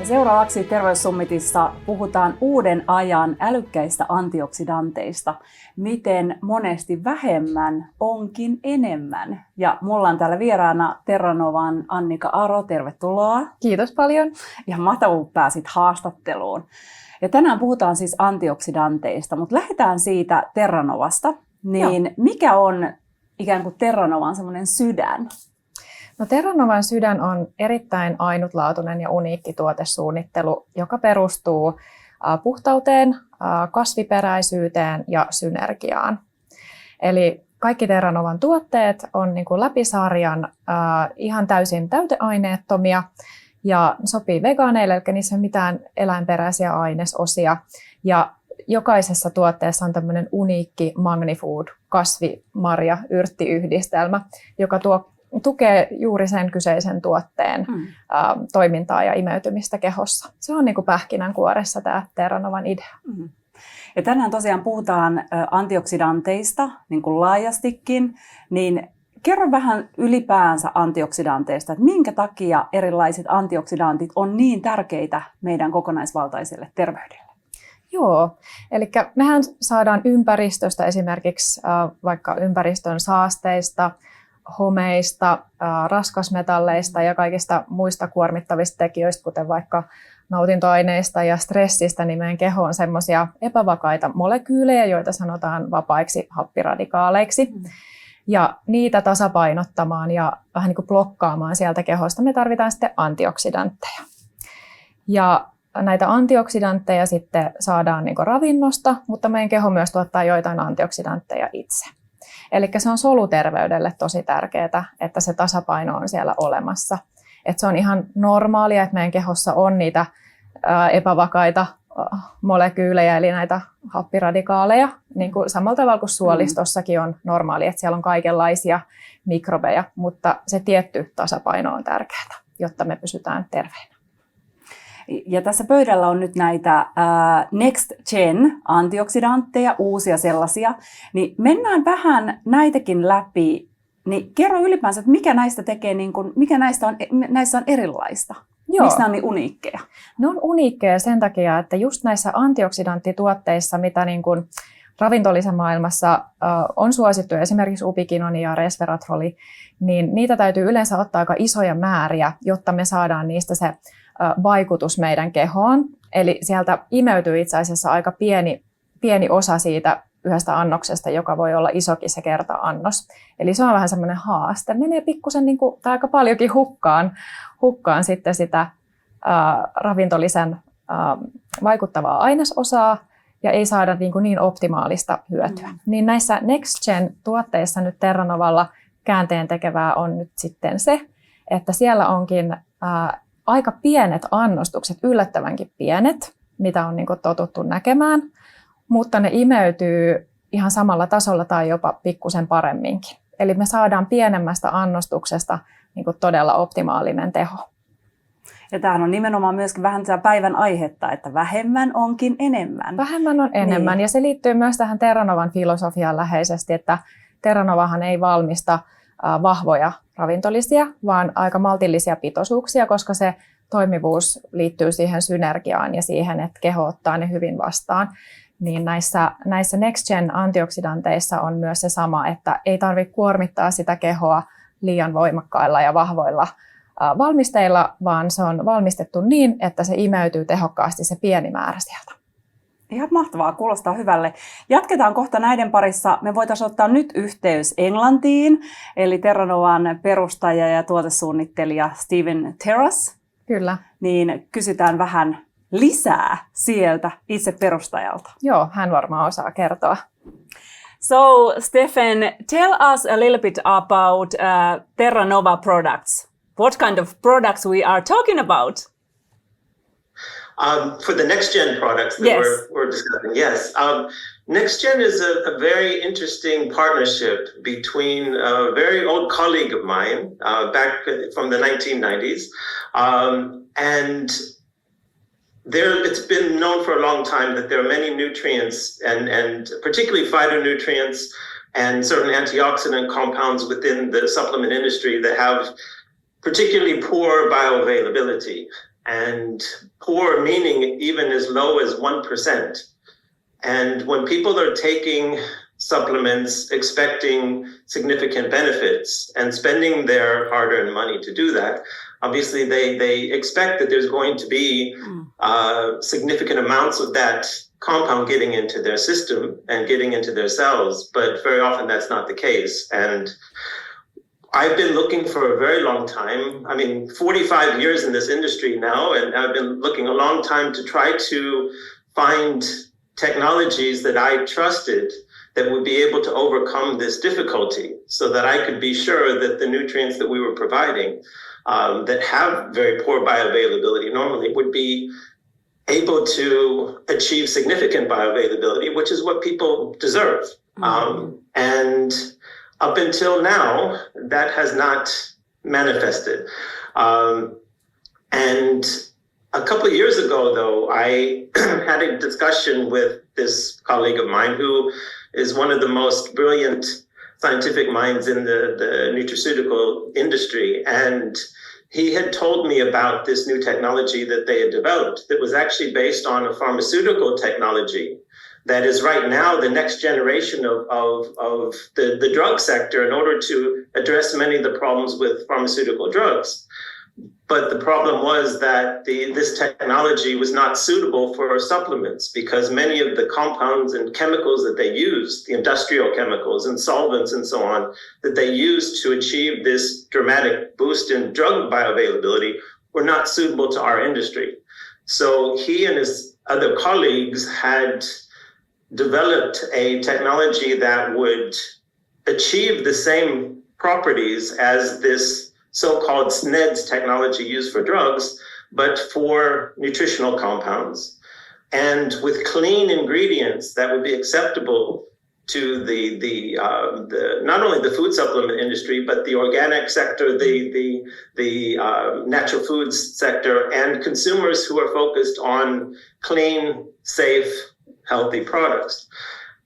Seuraavaksi Terveyssummitissa puhutaan uuden ajan älykkäistä antioksidanteista, miten monesti vähemmän onkin enemmän. Ja mulla on täällä vieraana Terranovan Annika Aro, tervetuloa. Kiitos paljon. Ihan mahtavaa, kun pääsit haastatteluun. Ja tänään puhutaan siis antioksidanteista, mutta lähdetään siitä Terranovasta. Niin mikä on ikään kuin Terranovan semmoinen sydän? No, Terranovan sydän on erittäin ainutlaatuinen ja uniikki tuotesuunnittelu, joka perustuu puhtauteen, kasviperäisyyteen ja synergiaan. Eli kaikki Terranovan tuotteet on niin kuin läpi sarjan ihan täysin täyteaineettomia ja sopii vegaaneille, eli niissä ei ole mitään eläinperäisiä ainesosia. Ja jokaisessa tuotteessa on tämmöinen uniikki Magnifood-kasvimarja-yrttiyhdistelmä, joka tukee juuri sen kyseisen tuotteen toimintaa ja imeytymistä kehossa. Se on niin kuin pähkinänkuoressa tämä Terranovan idea. Ja tänään tosiaan puhutaan antioksidanteista niin kuin laajastikin, niin kerro vähän ylipäänsä antioksidanteista, että minkä takia erilaiset antioksidantit on niin tärkeitä meidän kokonaisvaltaiselle terveydelle? Joo, eli mehän saadaan ympäristöstä esimerkiksi vaikka ympäristön saasteista, homeista, raskasmetalleista ja kaikista muista kuormittavista tekijöistä, kuten vaikka nautintoaineista ja stressistä, niin meidän keho on semmoisia epävakaita molekyylejä, joita sanotaan vapaiksi happiradikaaleiksi. Ja niitä tasapainottamaan ja vähän niin kuin blokkaamaan sieltä kehosta me tarvitaan sitten antioksidantteja. Ja näitä antioksidantteja sitten saadaan niin kuin ravinnosta, mutta meidän keho myös tuottaa joitain antioksidantteja itse. Eli se on soluterveydelle tosi tärkeää, että se tasapaino on siellä olemassa. Että se on ihan normaalia, että meidän kehossa on niitä epävakaita molekyylejä, eli näitä happiradikaaleja, niin kuin samalla tavalla kuin suolistossakin on normaali, että siellä on kaikenlaisia mikrobeja, mutta se tietty tasapaino on tärkeää, jotta me pysytään terveinä. Ja tässä pöydällä on nyt näitä NextGen antioksidanteja, uusia sellaisia. Niin mennään vähän näitäkin läpi. Niin kerro ylipäänsä, että mikä näistä tekee, mikä näissä on erilaista? Joo. Miksi nämä on niin uniikkeja? Ne on uniikkeja sen takia, että just näissä antioksidanttituotteissa, mitä niin kuin ravintolisämaailmassa on suosittu, esimerkiksi ubikinoni ja resveratroli, niin niitä täytyy yleensä ottaa aika isoja määriä, jotta me saadaan niistä se vaikutus meidän kehoon. Eli sieltä imeytyy itse asiassa aika pieni osa siitä yhdestä annoksesta, joka voi olla isokin se kerta-annos. Eli se on vähän semmoinen haaste. Menee pikkusen tai aika paljonkin hukkaan sitten sitä ravintolisän vaikuttavaa ainesosaa ja ei saada niin optimaalista hyötyä. Niin näissä NextGen-tuotteissa nyt Terranovalla käänteen tekevää on nyt sitten se, että siellä onkin aika pienet annostukset, yllättävänkin pienet, mitä on totuttu näkemään, mutta ne imeytyy ihan samalla tasolla tai jopa pikkusen paremminkin. Eli me saadaan pienemmästä annostuksesta todella optimaalinen teho. Ja tämähän on nimenomaan myöskin vähän päivän aihetta, että vähemmän onkin enemmän. Vähemmän on enemmän, niin. Ja se liittyy myös tähän Terranovan filosofiaan läheisesti, että Terranovahan ei valmista vahvoja ravintolisia, vaan aika maltillisia pitoisuuksia, koska se toimivuus liittyy siihen synergiaan ja siihen, että keho ottaa ne hyvin vastaan. Niin näissä NextGen antioksidanteissa on myös se sama, että ei tarvitse kuormittaa sitä kehoa liian voimakkailla ja vahvoilla valmisteilla, vaan se on valmistettu niin, että se imeytyy tehokkaasti se pieni määrä sieltä. Ihan mahtavaa, kuulostaa hyvälle. Jatketaan kohta näiden parissa. Me voitaisiin ottaa nyt yhteys Englantiin, eli Terranovan perustaja ja tuotesuunnittelija Stephen Terrass. Kyllä. Niin kysytään vähän lisää sieltä itse perustajalta. Joo, hän varmaan osaa kertoa. So, Stephen, tell us a little bit about Terranova products. What kind of products we are talking about? For the NextGen products that we're discussing, yes. NextGen is a very interesting partnership between a very old colleague of mine back from the 1990s. And it's been known for a long time that there are many nutrients and particularly phytonutrients and certain antioxidant compounds within the supplement industry that have particularly poor bioavailability. and poor meaning even as low as 1%. And when people are taking supplements expecting significant benefits and spending their hard-earned money to do that, obviously they expect that there's going to be significant amounts of that compound getting into their system and getting into their cells, but very often that's not the case. And I've been looking for a very long time. 45 years in this industry now, and I've been looking a long time to try to find technologies that I trusted that would be able to overcome this difficulty so that I could be sure that the nutrients that we were providing that have very poor bioavailability normally would be able to achieve significant bioavailability, which is what people deserve. And up until now, that has not manifested. And a couple of years ago, though, I had a discussion with this colleague of mine who is one of the most brilliant scientific minds in the nutraceutical industry. And he had told me about this new technology that they had developed that was actually based on a pharmaceutical technology that is right now the next generation of the drug sector in order to address many of the problems with pharmaceutical drugs. But the problem was that this technology was not suitable for supplements because many of the compounds and chemicals that they use, the industrial chemicals and solvents and so on, that they use to achieve this dramatic boost in drug bioavailability were not suitable to our industry. So he and his other colleagues had developed a technology that would achieve the same properties as this so-called SNEDS technology used for drugs, but for nutritional compounds. And with clean ingredients that would be acceptable to the not only the food supplement industry, but the organic sector, the natural foods sector, and consumers who are focused on clean, safe, healthy products.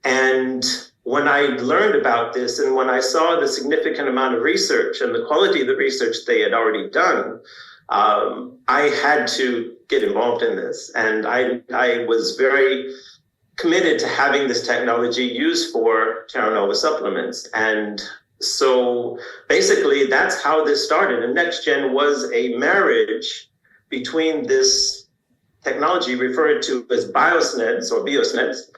And when I learned about this and when I saw the significant amount of research and the quality of the research they had already done, I had to get involved in this. And I was very committed to having this technology used for Terranova supplements. And so basically that's how this started. And NextGen was a marriage between this technology referred to as BioSNEDS or BioSNEDS,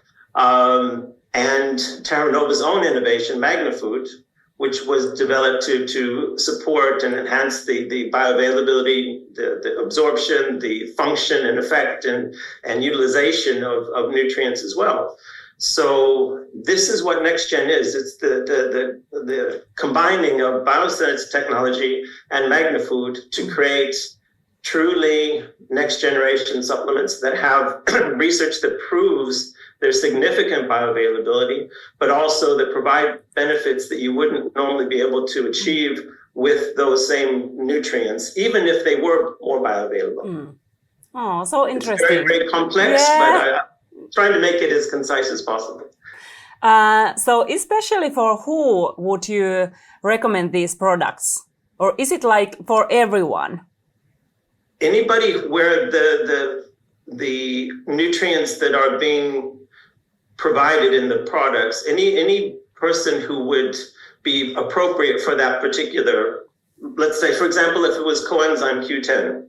and Terranova's own innovation, Magnifood, which was developed to support and enhance the bioavailability, the absorption, the function and effect and utilization of nutrients as well. So this is what NextGen is. It's the combining of BioSNEDS technology and Magnifood to create truly next generation supplements that have research that proves their significant bioavailability, but also that provide benefits that you wouldn't normally be able to achieve with those same nutrients, even if they were more bioavailable. Oh, so interesting. It's very, very complex, but I'm trying to make it as concise as possible. So especially for who would you recommend these products? Or is it like for everyone? Anybody where the nutrients that are being provided in the products, any person who would be appropriate for that particular, let's say, for example, if it was coenzyme Q10,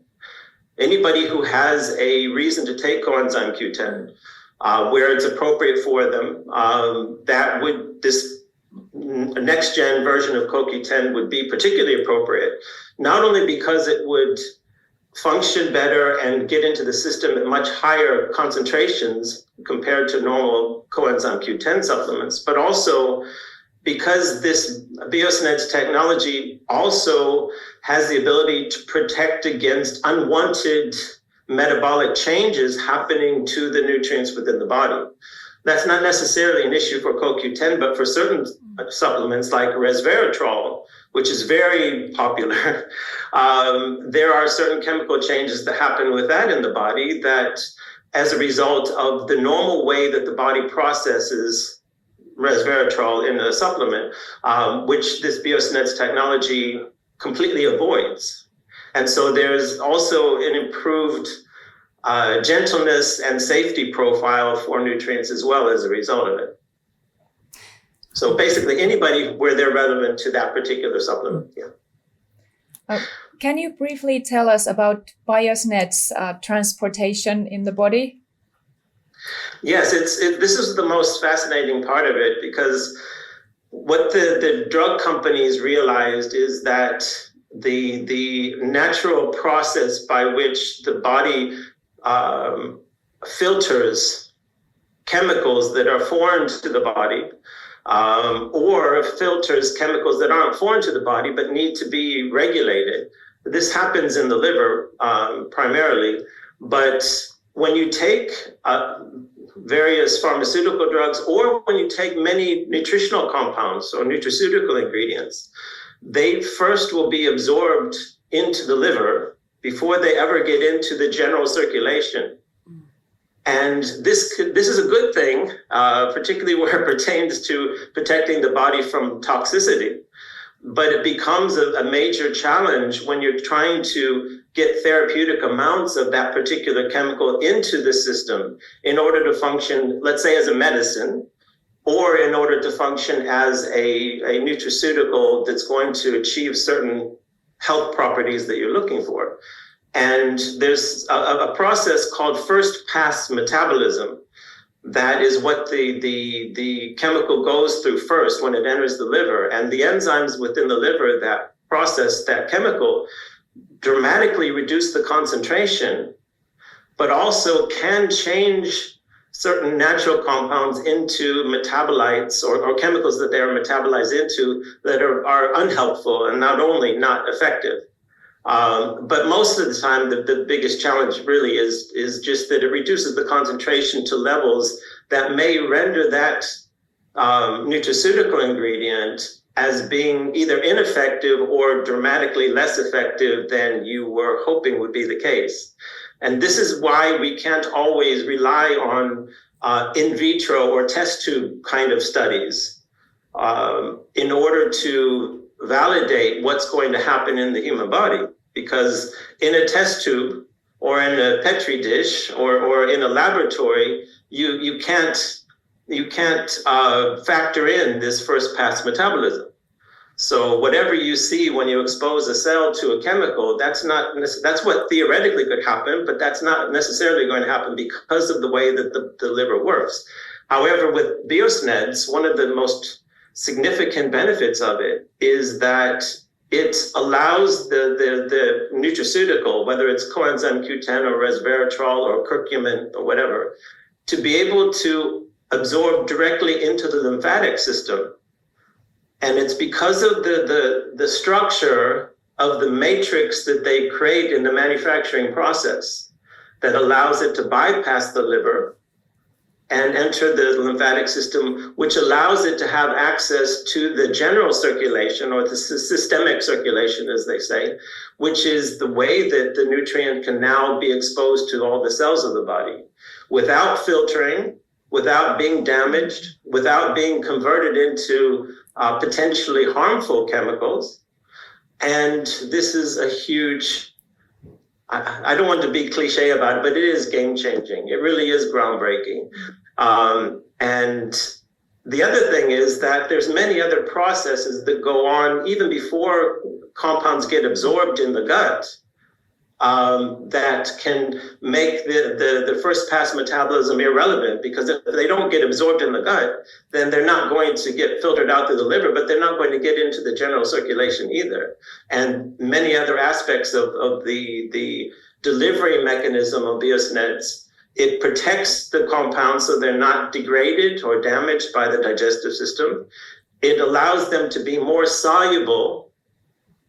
anybody who has a reason to take coenzyme Q10, where it's appropriate for them, this next gen version of CoQ10 would be particularly appropriate, not only because it would function better and get into the system at much higher concentrations compared to normal coenzyme Q10 supplements, but also because this BioSNEDS technology also has the ability to protect against unwanted metabolic changes happening to the nutrients within the body. That's not necessarily an issue for CoQ10, but for certain supplements like resveratrol, which is very popular, there are certain chemical changes that happen with that in the body that, as a result of the normal way that the body processes resveratrol in a supplement, which this BioSNEDS technology completely avoids. And so there's also an improved gentleness and safety profile for nutrients as well as a result of it. So basically anybody where they're relevant to that particular supplement. Yeah. Can you briefly tell us about BioSNEDS transportation in the body? Yes, this is the most fascinating part of it, because what the drug companies realized is that the natural process by which the body filters chemicals that are foreign to the body, or filters chemicals that aren't foreign to the body but need to be regulated. This happens in the liver primarily, but when you take various pharmaceutical drugs, or when you take many nutritional compounds or nutraceutical ingredients, they first will be absorbed into the liver before they ever get into the general circulation. And this is a good thing, particularly where it pertains to protecting the body from toxicity. But it becomes a major challenge when you're trying to get therapeutic amounts of that particular chemical into the system in order to function, let's say, as a medicine, or in order to function as a nutraceutical that's going to achieve certain health properties that you're looking for. And there's a process called first pass metabolism. That is what the chemical goes through first when it enters the liver. And the enzymes within the liver that process that chemical dramatically reduce the concentration, but also can change certain natural compounds into metabolites or chemicals that they are metabolized into that are unhelpful and not only not effective. But most of the time, the biggest challenge really is just that it reduces the concentration to levels that may render that nutraceutical ingredient as being either ineffective or dramatically less effective than you were hoping would be the case. And this is why we can't always rely on in vitro or test tube kind of studies in order to validate what's going to happen in the human body. Because in a test tube or in a Petri dish or in a laboratory, you can't factor in this first pass metabolism. So whatever you see when you expose a cell to a chemical, that's what theoretically could happen, but that's not necessarily going to happen because of the way that the liver works. However, with BioSNEDS, one of the most significant benefits of it is that it allows the nutraceutical, whether it's coenzyme Q10 or resveratrol or curcumin or whatever, to be able to absorb directly into the lymphatic system. And it's because of the structure of the matrix that they create in the manufacturing process that allows it to bypass the liver and enter the lymphatic system, which allows it to have access to the general circulation or the systemic circulation, as they say, which is the way that the nutrient can now be exposed to all the cells of the body without filtering, without being damaged, without being converted into potentially harmful chemicals. And this is a huge, I don't want to be cliche about it, but it is game-changing. It really is groundbreaking. And the other thing is that there's many other processes that go on even before compounds get absorbed in the gut that can make the first pass metabolism irrelevant, because if they don't get absorbed in the gut, then they're not going to get filtered out through the liver, but they're not going to get into the general circulation either. And many other aspects of the delivery mechanism of BioSNEDS, it protects the compounds so they're not degraded or damaged by the digestive system. It allows them to be more soluble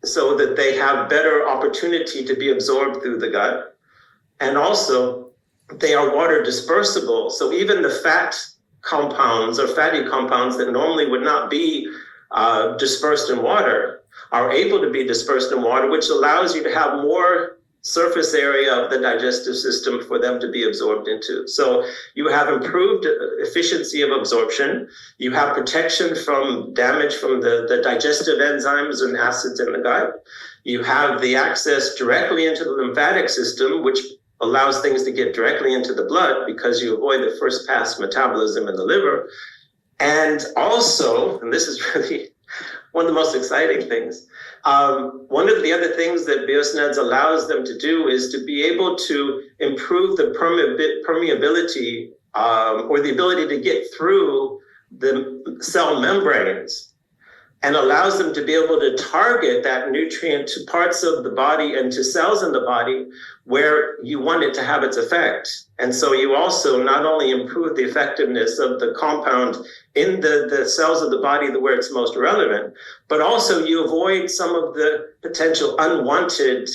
so that they have better opportunity to be absorbed through the gut. And also, they are water dispersible. So even the fat compounds or fatty compounds that normally would not be dispersed in water are able to be dispersed in water, which allows you to have more surface area of the digestive system for them to be absorbed into. So you have improved efficiency of absorption. You have protection from damage from the digestive enzymes and acids in the gut. You have the access directly into the lymphatic system, which allows things to get directly into the blood because you avoid the first pass metabolism in the liver. And also, and this is really one of the most exciting things, one of the other things that BioSNEDS allows them to do is to be able to improve the permeability or the ability to get through the cell membranes, and allows them to be able to target that nutrient to parts of the body and to cells in the body where you want it to have its effect. And so you also not only improve the effectiveness of the compound in the cells of the body where it's most relevant, but also you avoid some of the potential unwanted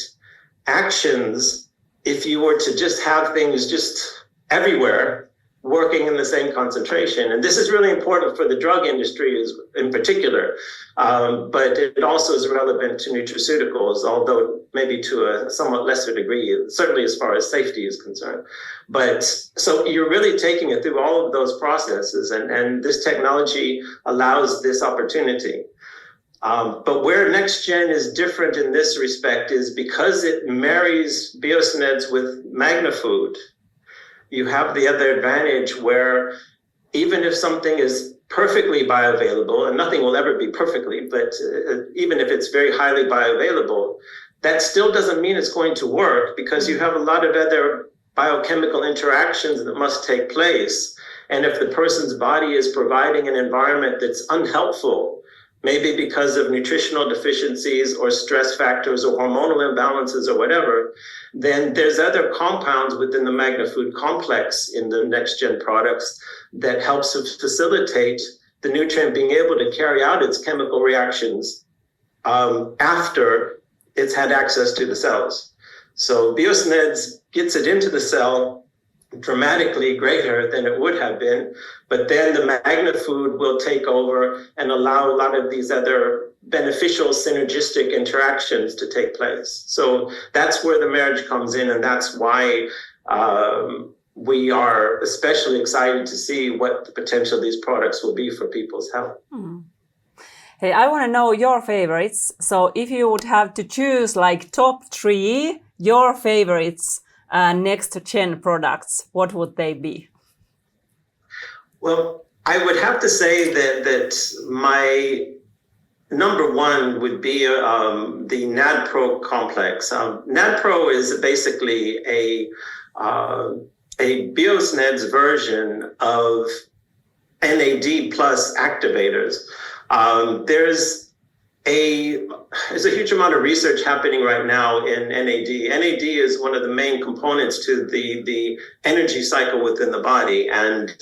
actions if you were to just have things just everywhere working in the same concentration. And this is really important for the drug industry in particular, but it also is relevant to nutraceuticals, although maybe to a somewhat lesser degree, certainly as far as safety is concerned. But so you're really taking it through all of those processes, and this technology allows this opportunity. But where NextGen is different in this respect is because it marries BioSNEDS with Magnifood. You have the other advantage where even if something is perfectly bioavailable, and nothing will ever be perfectly, but even if it's very highly bioavailable, that still doesn't mean it's going to work because you have a lot of other biochemical interactions that must take place. And if the person's body is providing an environment that's unhelpful, maybe because of nutritional deficiencies or stress factors or hormonal imbalances or whatever, then there's other compounds within the Magnifood complex in the NextGen products that helps to facilitate the nutrient being able to carry out its chemical reactions after it's had access to the cells. So BioSNEDS gets it into the cell dramatically greater than it would have been, but then the Magnifood will take over and allow a lot of these other beneficial synergistic interactions to take place. So that's where the marriage comes in, and that's why we are especially excited to see what the potential of these products will be for people's health. Hey, I want to know your favorites. So if you would have to choose like top 3, your favorites NextGen products, what would they be? Well, I would have to say that my number one would be the NAD-Pro complex. NAD-Pro is basically a BioSNEDS version of NAD plus activators. There's a huge amount of research happening right now in NAD. NAD is one of the main components to the energy cycle within the body. And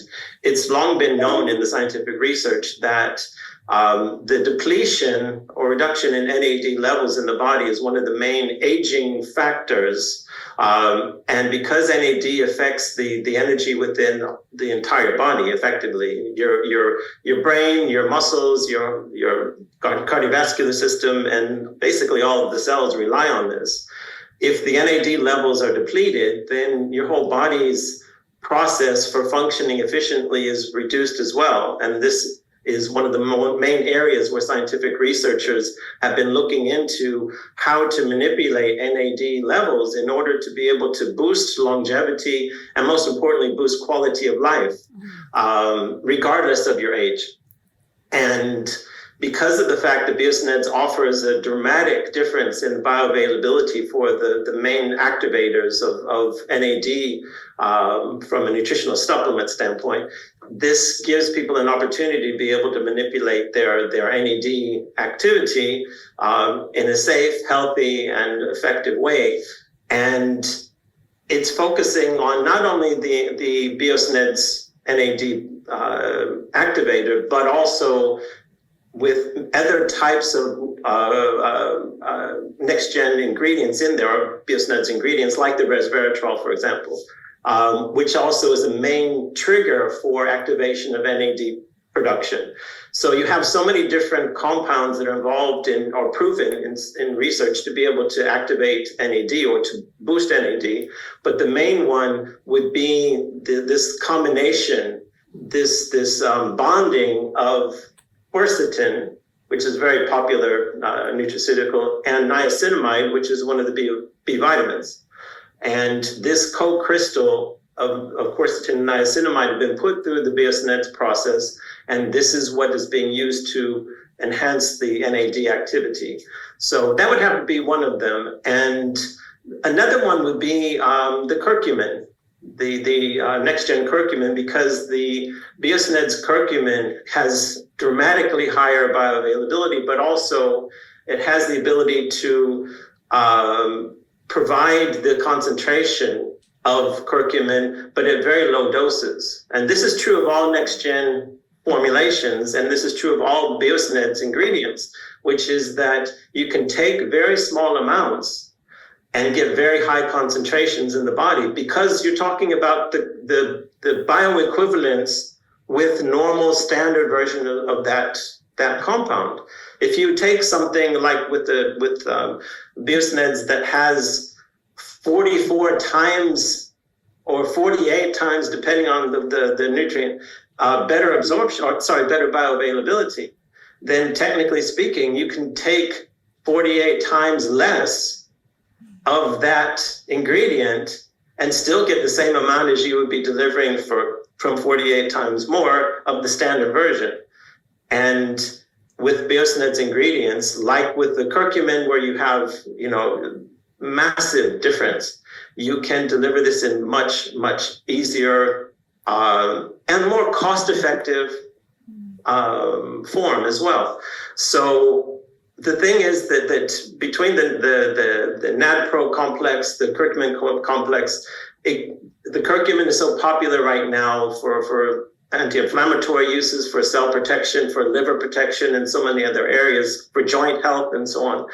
it's long been known in the scientific research that the depletion or reduction in NAD levels in the body is one of the main aging factors. And because NAD affects the energy within the entire body, effectively, your brain, your muscles, your cardiovascular system, and basically all of the cells rely on this. If the NAD levels are depleted, then your whole body's process for functioning efficiently is reduced as well. And this is one of the main areas where scientific researchers have been looking into how to manipulate NAD levels in order to be able to boost longevity and, most importantly, boost quality of life, regardless of your age. And because of the fact that BioSNEDS offers a dramatic difference in bioavailability for the main activators of NAD from a nutritional supplement standpoint, this gives people an opportunity to be able to manipulate their NAD activity in a safe, healthy, and effective way. And it's focusing on not only the BioSNEDS NAD activator, but also with other types of NextGen ingredients in there, or BioSNEDS ingredients like the resveratrol, for example, which also is a main trigger for activation of NAD production. So you have so many different compounds that are involved in or proven in research to be able to activate NAD or to boost NAD. But the main one would be this combination, this bonding of quercetin, which is very popular nutraceutical, and niacinamide, which is one of the B vitamins. And this co-crystal of quercetin and niacinamide have been put through the BioSNEDS process, and this is what is being used to enhance the NAD activity. So that would have to be one of them. And another one would be the curcumin, the NextGen curcumin, because the BioSNEDS curcumin has dramatically higher bioavailability, but also it has the ability to provide the concentration of curcumin, but at very low doses. And this is true of all NextGen formulations, and this is true of all BioSNEDS ingredients, which is that you can take very small amounts and get very high concentrations in the body, because you're talking about the bioequivalence with normal standard version of that compound. If you take something like with BioSNEDS that has 44 times or 48 times, depending on the nutrient, better bioavailability, then technically speaking, you can take 48 times less of that ingredient and still get the same amount as you would be delivering from 48 times more of the standard version. And with BioSNEDS ingredients, like with the curcumin, where you have, massive difference, you can deliver this in much, much easier and more cost-effective form as well. So the thing is that between the NAD-pro complex, the curcumin complex, the curcumin is so popular right now for anti-inflammatory uses, for cell protection, for liver protection, and so many other areas, for joint health and so on.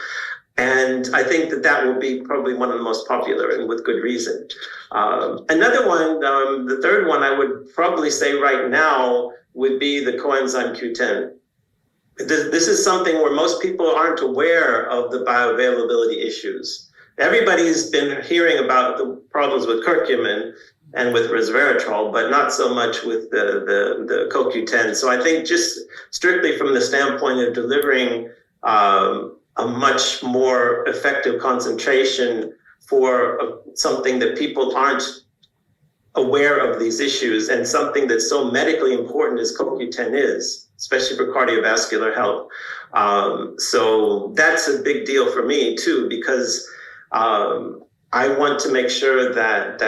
And I think that will be probably one of the most popular, and with good reason. Another one, the third one I would probably say right now would be the coenzyme Q10. This is something where most people aren't aware of the bioavailability issues. Everybody's been hearing about the problems with curcumin and with resveratrol, but not so much with the CoQ10. So I think just strictly from the standpoint of delivering a much more effective concentration for something that people aren't aware of these issues, and something that's so medically important as CoQ10 is, especially for cardiovascular health. So that's a big deal for me too, because I want to make sure that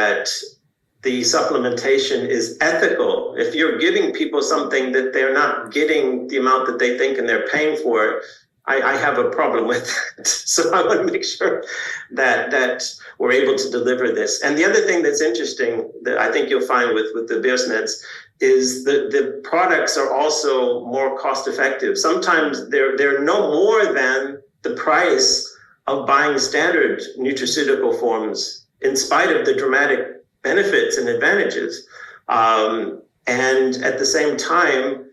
the supplementation is ethical. If you're giving people something that they're not getting the amount that they think and they're paying for it, I have a problem with that. So I want to make sure that we're able to deliver this. And the other thing that's interesting that I think you'll find with the BioSNEDS is the products are also more cost effective. Sometimes they're no more than the price of buying standard nutraceutical forms, in spite of the dramatic benefits and advantages. And at the same time,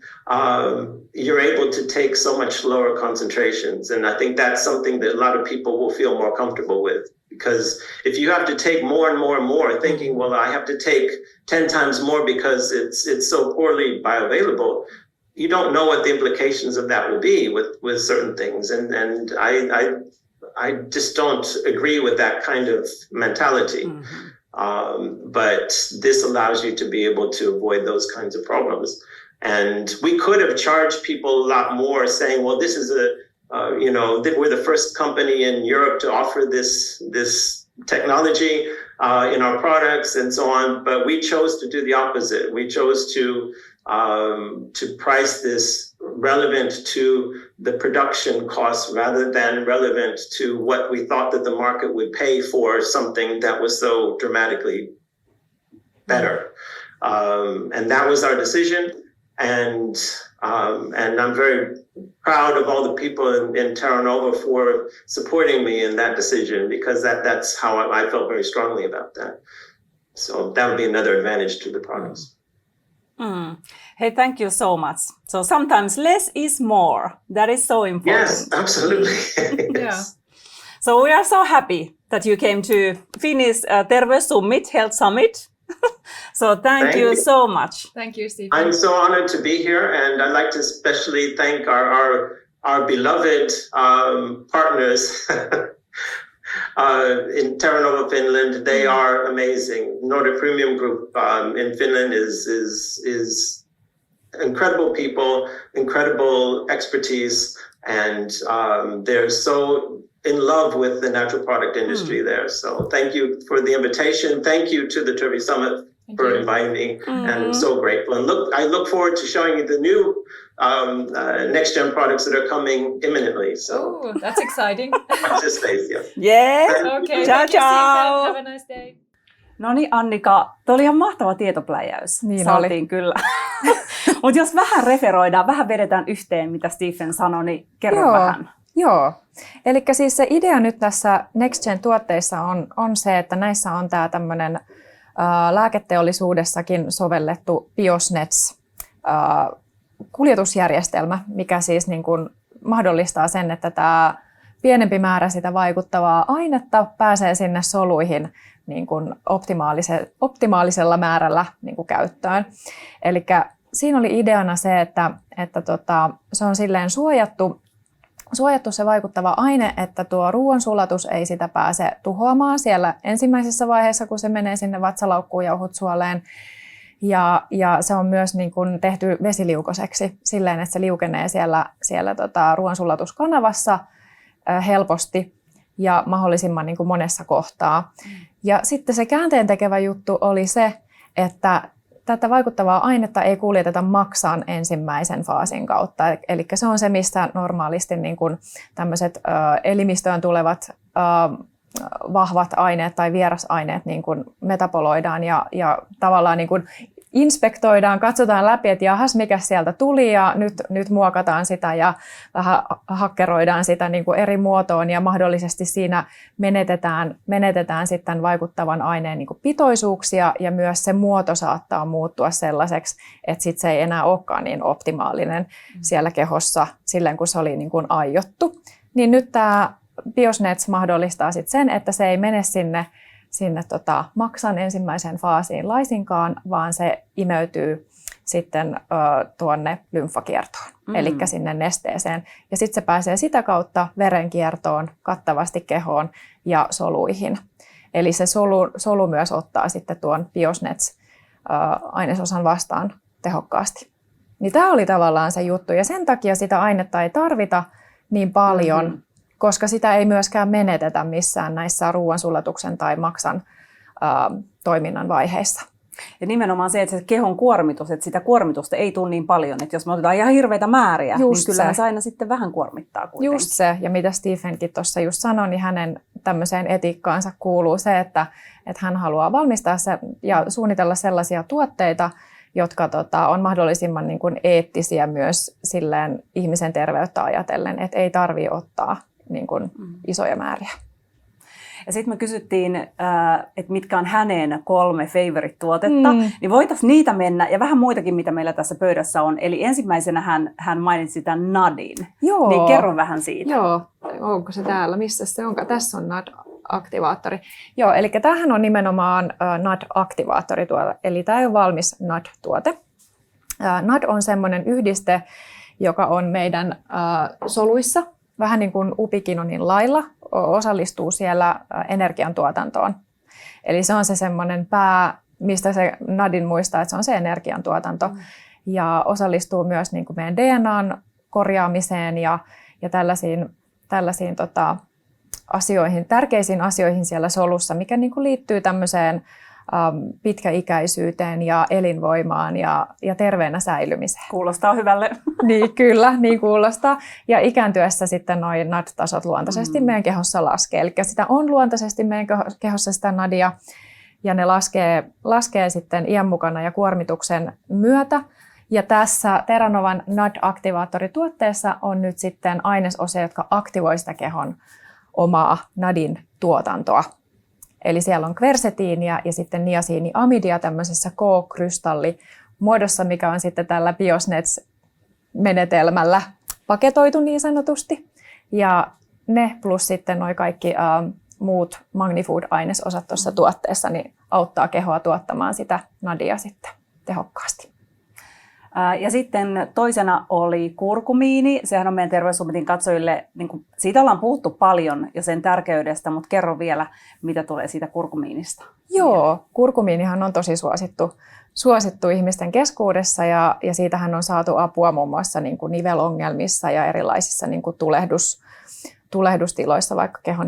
you're able to take so much lower concentrations. And I think that's something that a lot of people will feel more comfortable with. Because if you have to take more and more and more, thinking, well, I have to take 10 times more because it's so poorly bioavailable, you don't know what the implications of that will be with certain things. And I just don't agree with that kind of mentality. Mm-hmm. But this allows you to be able to avoid those kinds of problems. And we could have charged people a lot more, saying, well, this is we're the first company in Europe to offer this technology in our products and so on. But we chose to do the opposite. We chose to price this relevant to the production costs rather than relevant to what we thought that the market would pay for something that was so dramatically better. And that was our decision. And I'm very proud of all the people in Terranova for supporting me in that decision, because that's how I felt very strongly about that. So that would be another advantage to the products. Hey, thank you so much. So sometimes less is more. That is so important. Yes, absolutely. Yeah. So we are so happy that you came to Finnish Terveyssummit Health Summit. So thank you so much. Thank you, Steve. I'm so honored to be here, and I'd like to especially thank our beloved partners in Terranova, Finland. They are amazing. Nordic Premium Group in Finland is incredible people, incredible expertise, and they're so in love with the natural product industry there. So thank you for the invitation. Thank you to the Tervey Summit for inviting me, and I'm so grateful. And I look forward to showing you the new NextGen products that are coming imminently. So that's exciting. watch this space, yeah. Yeah. Okay, Ciao, ciao. Have a nice day. No niin, Annika, tuo oli ihan mahtava tietopläjäys. Niin Saatiin oli. kyllä. Mutta jos vähän referoidaan, vähän vedetään yhteen, mitä Stephen sanoi, niin kerro vähän. Joo. Eli siis se idea nyt tässä NextGen tuotteissa on se, että näissä on tämä tämmöinen lääketeollisuudessakin sovellettu BioSNEDS kuljetusjärjestelmä, mikä siis niin kuin mahdollistaa sen, että tämä pienempi määrä sitä vaikuttavaa ainetta pääsee sinne soluihin niin kuin optimaalisella määrällä niin kuin käyttöön. Eli siinä oli ideana se, että se on silleen suojattu se vaikuttava aine, että tuo ruoansulatus ei sitä pääse tuhoamaan siellä ensimmäisessä vaiheessa, kun se menee sinne vatsalaukkuun jauhut suoleen. Ja se on myös niin kuin tehty vesiliukoiseksi silleen, että se liukenee siellä ruoansulatuskanavassa helposti ja mahdollisimman niin kuin monessa kohtaa. Ja sitten se käänteentekevä juttu oli se, että tätä vaikuttavaa ainetta ei kuljeteta maksaan ensimmäisen faasin kautta. Eli se on se, missä normaalisti niin kuin tämmöiset elimistöön tulevat vahvat aineet tai vierasaineet niin kuin metaboloidaan ja tavallaan niin kuin inspektoidaan, katsotaan läpi, että jahas, mikä sieltä tuli ja nyt muokataan sitä ja vähän hakkeroidaan sitä niin kuin eri muotoon ja mahdollisesti siinä menetetään sitten vaikuttavan aineen niin kuin pitoisuuksia ja myös se muoto saattaa muuttua sellaiseksi, että sit se ei enää olekaan niin optimaalinen siellä kehossa silleen, kun se oli niin kuin aiottu. Niin nyt tämä BioSNEDS mahdollistaa sit sen, että se ei mene sinne maksan ensimmäiseen faasiin laisinkaan, vaan se imeytyy sitten tuonne lymfakiertoon, eli sinne nesteeseen. Ja sitten se pääsee sitä kautta verenkiertoon, kattavasti kehoon ja soluihin. Eli se solu myös ottaa sitten tuon BioSNEDS-ainesosan vastaan tehokkaasti. Niin tämä oli tavallaan se juttu, ja sen takia sitä ainetta ei tarvita niin paljon, koska sitä ei myöskään menetetä missään näissä ruoansulatuksen tai maksan toiminnan vaiheissa. Ja nimenomaan se, että se kehon kuormitus, että sitä kuormitusta ei tule niin paljon, että jos me otetaan ihan hirveitä määriä, niin kyllä se aina sitten vähän kuormittaa kuitenkin. Just se, ja mitä Stephenkin tuossa just sanoi, niin hänen tämmöiseen etiikkaansa kuuluu se, että hän haluaa valmistaa se ja suunnitella sellaisia tuotteita, jotka on mahdollisimman niin kuin eettisiä myös silleen ihmisen terveyttä ajatellen, että ei tarvitse ottaa niin kuin isoja määriä. Ja sitten me kysyttiin, että mitkä on hänen 3 favorite-tuotetta, niin voitaisiin niitä mennä, ja vähän muitakin, mitä meillä tässä pöydässä on. Eli ensimmäisenä hän mainitsi tämän NADin. Joo. Niin kerro vähän siitä. Joo, onko se täällä? Missä se onkaan? Tässä on NAD-aktivaattori. Joo, eli tämähän on nimenomaan NAD-aktivaattori tuote, eli tämä ei ole valmis NAD-tuote. NAD on semmoinen yhdiste, joka on meidän soluissa, vähän niin kuin upikinonin lailla, osallistuu siellä energiantuotantoon. Eli se on se semmoinen mistä se NADin muistaa, että se on se energiantuotanto. Ja osallistuu myös niin kuin meidän DNAn korjaamiseen ja tällaisiin asioihin, tärkeisiin asioihin siellä solussa, mikä niin kuin liittyy tämmöiseen pitkäikäisyyteen ja elinvoimaan ja terveenä säilymiseen. Kuulostaa hyvälle. Niin, kyllä, niin kuulostaa. Ja ikääntyessä sitten nuo NAD-tasot luontaisesti meidän kehossa laskee. Eli sitä on luontaisesti meidän kehossa sitä NADia, ja ne laskee sitten iän mukana ja kuormituksen myötä. Ja tässä Terranovan NAD-aktivaattorituotteessa on nyt sitten ainesosia, jotka aktivoi sitä kehon omaa NADin tuotantoa. Eli siellä on kversetiinia ja sitten niasiiniamidia tämmöisessä K-krystalli muodossa, mikä on sitten tällä BioSNEDS-menetelmällä paketoitu niin sanotusti. Ja ne plus sitten noi kaikki muut Magnifood-ainesosat tuossa tuotteessa niin auttaa kehoa tuottamaan sitä NADia sitten tehokkaasti. Ja sitten toisena oli kurkumiini. Sehän on meidän Terveyssummitin katsojille, niin kuin, siitä ollaan puhuttu paljon ja sen tärkeydestä, mutta kerro vielä, mitä tulee siitä kurkumiinista. Joo, kurkumiinihan on tosi suosittu ihmisten keskuudessa ja siitähän on saatu apua muun muassa niin kuin nivelongelmissa ja erilaisissa niin kuin tulehdustiloissa, vaikka kehon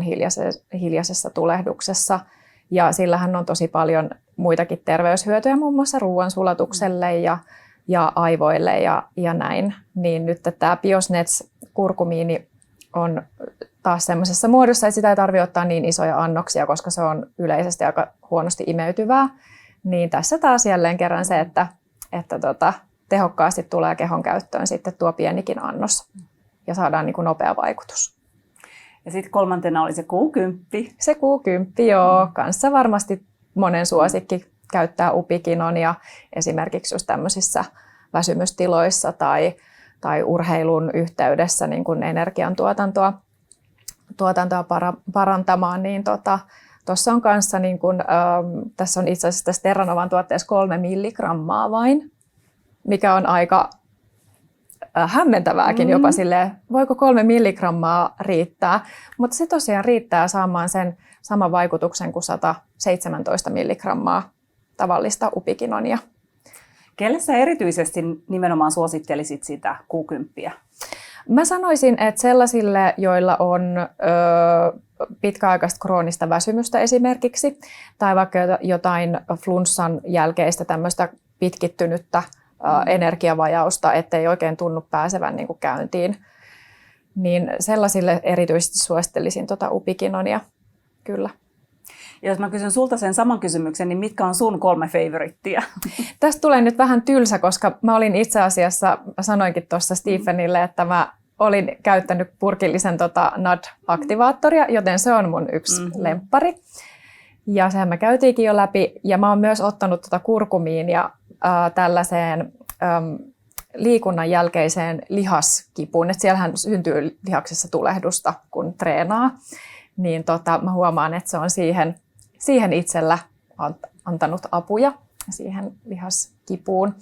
hiljaisessa tulehduksessa. Ja sillähän on tosi paljon muitakin terveyshyötyjä, muun muassa ruoansulatukselle ja aivoille ja näin. Niin nyt tämä BioSNEDS-kurkumiini on taas semmoisessa muodossa, että sitä ei tarvitse ottaa niin isoja annoksia, koska se on yleisesti aika huonosti imeytyvää. Niin tässä taas jälleen kerran se, että tehokkaasti tulee kehon käyttöön sitten tuo pienikin annos ja saadaan niin kuin nopea vaikutus. Ja sitten kolmantena oli se Q10. Se Q10, joo. Kanssa varmasti monen suosikki käyttää upikinonia esimerkiksi just tämmöisissä väsymystiloissa tai urheilun yhteydessä niin kuin energiantuotantoa parantamaan. Niin tuossa on kanssa, niin kuin, tässä on itse asiassa tässä Terranovan tuotteessa 3 milligrammaa vain, mikä on aika hämmentävääkin jopa silleen, voiko 3 milligrammaa riittää, mutta se tosiaan riittää saamaan sen saman vaikutuksen kuin 117 milligrammaa tavallista upikinonia. Kelle sä erityisesti nimenomaan suosittelisit sitä Q10? Mä sanoisin, että sellaisille, joilla on pitkäaikaista kroonista väsymystä esimerkiksi, tai vaikka jotain flunssan jälkeistä tämmöistä pitkittynyttä energiavajausta, ettei oikein tunnu pääsevän niin kuin käyntiin, niin sellaisille erityisesti suosittelisin upikinonia, kyllä. Ja jos mä kysyn sulta sen saman kysymyksen, niin mitkä on sun 3 favorittia? Tästä tulee nyt vähän tylsä, koska mä olin itse asiassa, mä sanoinkin tuossa Stephenille, että mä olin käyttänyt purkillisen NAD-aktivaattoria, joten se on mun yksi lemppari. Ja sehän me käytiinkin jo läpi. Ja mä oon myös ottanut kurkumiinia tällaiseen liikunnan jälkeiseen lihaskipuun. Et siellähän syntyy lihaksessa tulehdusta, kun treenaa. Niin mä huomaan, että se on siihen itsellä antanut apuja, siihen lihaskipuun.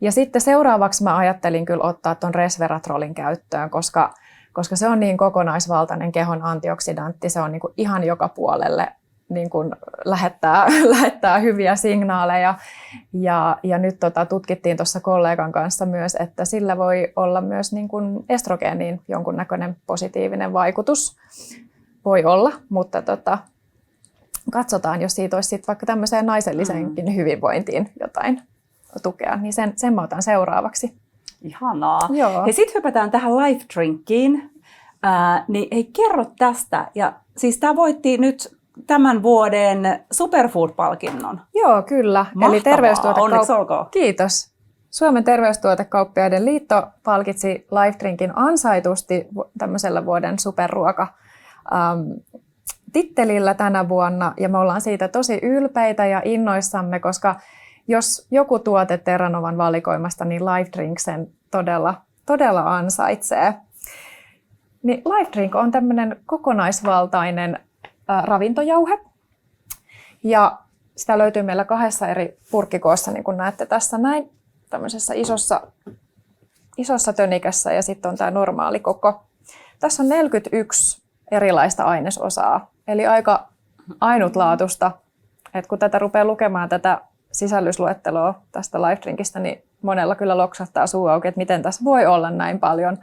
Ja sitten seuraavaksi mä ajattelin kyllä ottaa tuon resveratrolin käyttöön, koska se on niin kokonaisvaltainen kehon antioksidantti. Se on niin kuin ihan joka puolelle niin kuin lähettää hyviä signaaleja. Ja nyt tutkittiin tuossa kollegan kanssa myös, että sillä voi olla myös niin kuin estrogeeniin jonkunnäköinen positiivinen vaikutus. Voi olla, mutta katsotaan, jos siitä olisi vaikka tämmöiseen naiselliseenkin hyvinvointiin jotain tukea, niin sen mä otan seuraavaksi. Ihanaa. Ja sitten hypätään tähän Life Drinkiin. Niin hei, kerro tästä. Ja siis tämä voitti nyt tämän vuoden Superfood-palkinnon. Joo, kyllä. Mahtavaa. Onneksi olkoon. Kiitos. Suomen terveystuotekauppiaiden liitto palkitsi Life Drinkin ansaitusti tämmöisellä vuoden superruoka tittelillä tänä vuonna, ja me ollaan siitä tosi ylpeitä ja innoissamme, koska jos joku tuote Terranovan valikoimasta, niin Life Drink sen todella ansaitsee. Niin Life Drink on tämmöinen kokonaisvaltainen ravintojauhe, ja sitä löytyy meillä 2 eri purkkikoossa, niin kuin näette tässä näin, tämmöisessä isossa tönikässä, ja sitten on tämä normaali koko. Tässä on 41 erilaista ainesosaa, eli aika ainutlaatuista, että kun tätä rupeaa lukemaan tätä sisällysluetteloa tästä Life Drinkistä, niin monella kyllä loksahtaa suu auki, että miten tässä voi olla näin paljon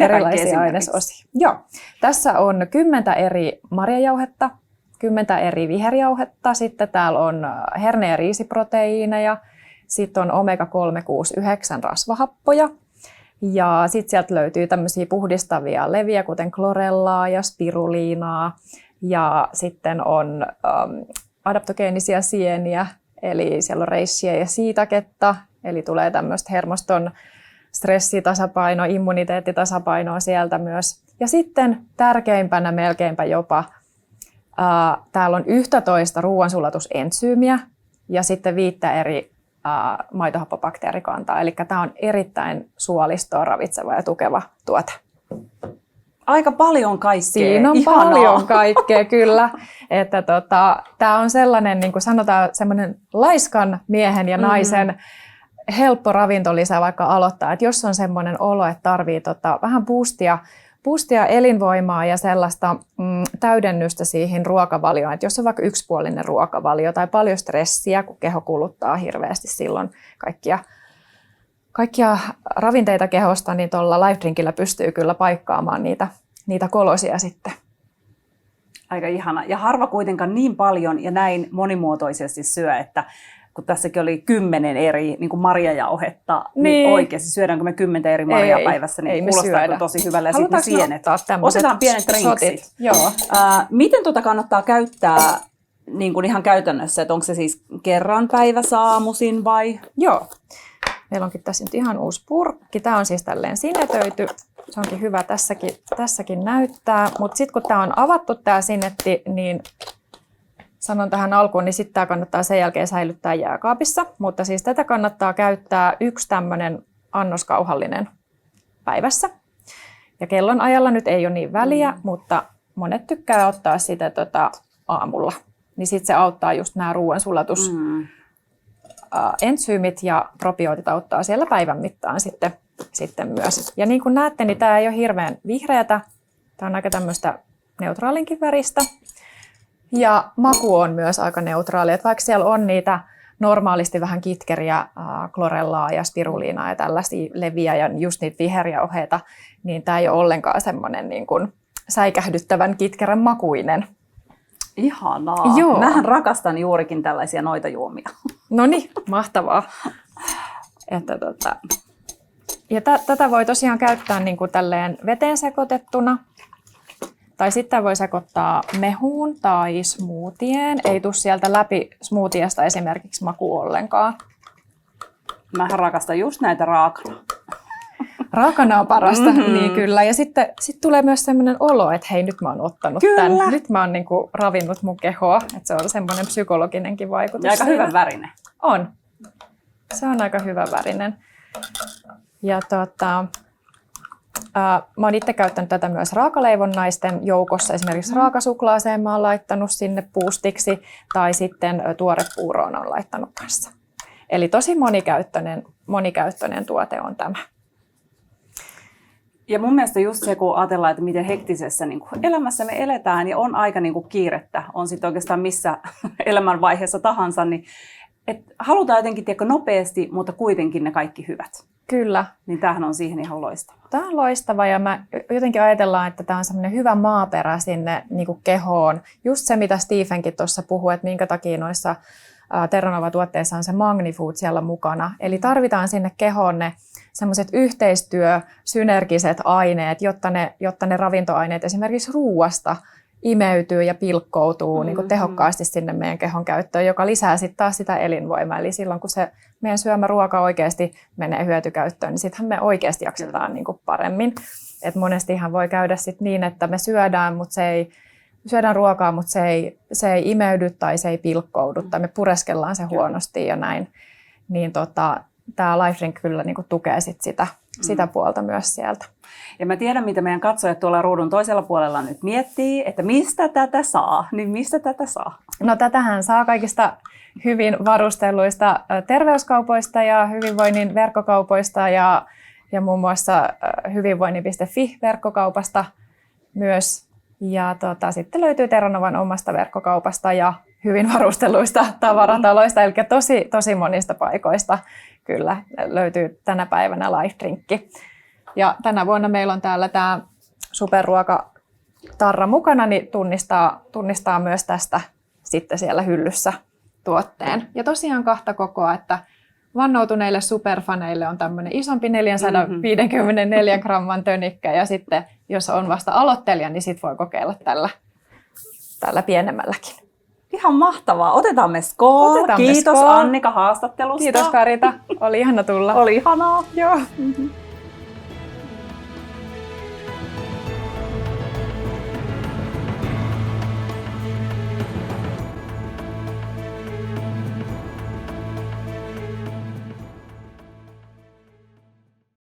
erilaisia ainesosia. Joo. Tässä on 10 eri marjajauhetta, 10 eri viherjauhetta, sitten täällä on herne- ja riisiproteiineja, sitten on omega-369 rasvahappoja, ja sitten sieltä löytyy tämmöisiä puhdistavia leviä, kuten klorellaa ja spiruliinaa, ja sitten on adaptogeenisia sieniä, eli siellä on reissiä ja siitaketta, eli tulee tämmöistä hermoston stressitasapainoa, immuniteettitasapainoa sieltä myös. Ja sitten tärkeimpänä melkeinpä jopa, täällä on 11 ruoansulatusentsyymiä ja sitten 5 eri maitohappobakteerikantaa. Eli tämä on erittäin suolistoa ravitseva ja tukeva tuote. Aika paljon kaikkea. Siinä on Ihanaa. paljon kaikkea, kyllä. Että tämä on sellainen, niin kuin sanotaan, semmoinen laiskan miehen ja naisen helppo ravintolisä vaikka aloittaa. Että jos on semmoinen olo, että tarvii vähän boostia elinvoimaa ja sellaista täydennystä siihen ruokavalioon. Että jos on vaikka yksipuolinen ruokavalio tai paljon stressiä, kun keho kuluttaa hirveästi silloin kaikkia ravinteita kehosta, niin tuolla life drinkillä pystyy kyllä paikkaamaan niitä kolosia sitten. Aika ihana. Ja harva kuitenkaan niin paljon ja näin monimuotoisesti syö, että kun tässäkin oli 10 eri niin kuin marjajauhetta, niin oikeasti syödäänkö me 10 eri marjaa päivässä, niin kuulostaa tosi hyvälle. Ja sitten sienet. Otetaan pienet drinksit. Joo. Miten kannattaa käyttää niin kuin ihan käytännössä, että onko se siis kerran päivässä aamuisin vai? Joo. Meillä onkin tässä nyt ihan uusi purkki. Tämä on siis tälleen sinetöity. Se onkin hyvä tässäkin näyttää. Mutta sitten kun tämä on avattu tämä sinetti, niin sanon tähän alkuun, niin sitten tämä kannattaa sen jälkeen säilyttää jääkaapissa. Mutta siis tätä kannattaa käyttää 1 tämmöinen annoskauhallinen päivässä. Ja kellon ajalla nyt ei ole niin väliä, mutta monet tykkää ottaa sitä aamulla. Niin sitten se auttaa just nämä ruoansulatus. Entsyymit ja probiootit auttaa siellä päivän mittaan sitten myös. Ja niin kuin näette, niin tämä ei ole hirveän vihreätä. Tämä on aika tämmöistä neutraalinkin väristä. Ja maku on myös aika neutraali. Että vaikka siellä on niitä normaalisti vähän kitkeriä, klorellaa ja spiruliinaa ja tällaisia leviä ja just niitä viherjauheita, niin tämä ei ole ollenkaan semmoinen niin kuin säikähdyttävän kitkerän makuinen. Ihanaa. Joo. Mähän rakastan juurikin tällaisia noita juomia. No niin, mahtavaa. Että ja tätä voi tosiaan käyttää niin kuin tälleen veteen sekoitettuna. Tai sitten voi sekoittaa mehuun tai smoothieen. Ei tule sieltä läpi smoothiesta esimerkiksi maku ollenkaan. Mähän rakastan just näitä raakana. Raakana on parasta, niin kyllä. Ja sitten tulee myös sellainen olo, että hei, nyt mä oon ottanut tämän. Nyt mä oon niin kuin ravinnut mun kehoa. Että se on semmoinen psykologinenkin vaikutus. Ja aika hyvä värinen. On. Se on aika hyvä värinen. Ja mä oon itse käyttänyt tätä myös raakaleivonnaisten joukossa. Esimerkiksi raakasuklaaseen mä oon laittanut sinne boostiksi. Tai sitten tuorepuuroon on laittanut kanssa. Eli tosi monikäyttöinen tuote on tämä. Ja mun mielestä just se, kun ajatellaan, että miten hektisessä niin kuin elämässä me eletään ja on aika niin kuin kiirettä, on sitten oikeastaan missä elämänvaiheessa tahansa, niin halutaan jotenkin nopeasti, mutta kuitenkin ne kaikki hyvät. Kyllä. Niin tämähän on siihen ihan loistava. Tämä on loistava ja mä jotenkin ajatellaan, että tämä on semmoinen hyvä maaperä sinne niin kuin kehoon. Just se, mitä Stephenkin tuossa puhui, että minkä takia noissa Terranova-tuotteissa on se Magnifood siellä mukana. Eli tarvitaan sinne kehoon ne semmoiset synergiset aineet, jotta ne ravintoaineet esimerkiksi ruuasta imeytyy ja pilkkoutuu niin kuin tehokkaasti sinne meidän kehon käyttöön, joka lisää sitten taas sitä elinvoimaa. Eli silloin, kun se meidän syömä ruoka oikeasti menee hyötykäyttöön, niin sittenhän me oikeasti jaksetaan niin kuin paremmin. Et monestihan voi käydä sit niin, että me syödään ruokaa, mutta se ei imeydy tai se ei pilkkoudu tai me pureskellaan se huonosti ja näin. Niin tämä Life Drink kyllä niin kuin tukee sitä puolta myös sieltä. Ja mä tiedän, mitä meidän katsojat tuolla ruudun toisella puolella nyt miettii, että mistä tätä saa, niin mistä tätä saa? No tätähän saa kaikista hyvin varustelluista terveyskaupoista ja hyvinvoinnin verkkokaupoista ja muun muassa hyvinvoinnin.fi-verkkokaupasta myös. Ja sitten löytyy Terranovan omasta verkkokaupasta ja hyvin varustelluista tavarataloista, eli tosi monista paikoista kyllä löytyy tänä päivänä Life Drinkki. Ja tänä vuonna meillä on täällä tämä superruokatarra mukana, niin tunnistaa myös tästä sitten siellä hyllyssä tuotteen. Ja tosiaan 2 kokoa, että vannoutuneille superfaneille on tämmöinen isompi 454 gramman tönikkä ja sitten jos on vasta aloittelija, niin sit voi kokeilla tällä pienemmälläkin. Ihan mahtavaa. Otetaan me skål. Kiitos Annika haastattelusta. Kiitos Karita. Oli ihana tulla. Oli ihanaa. Joo.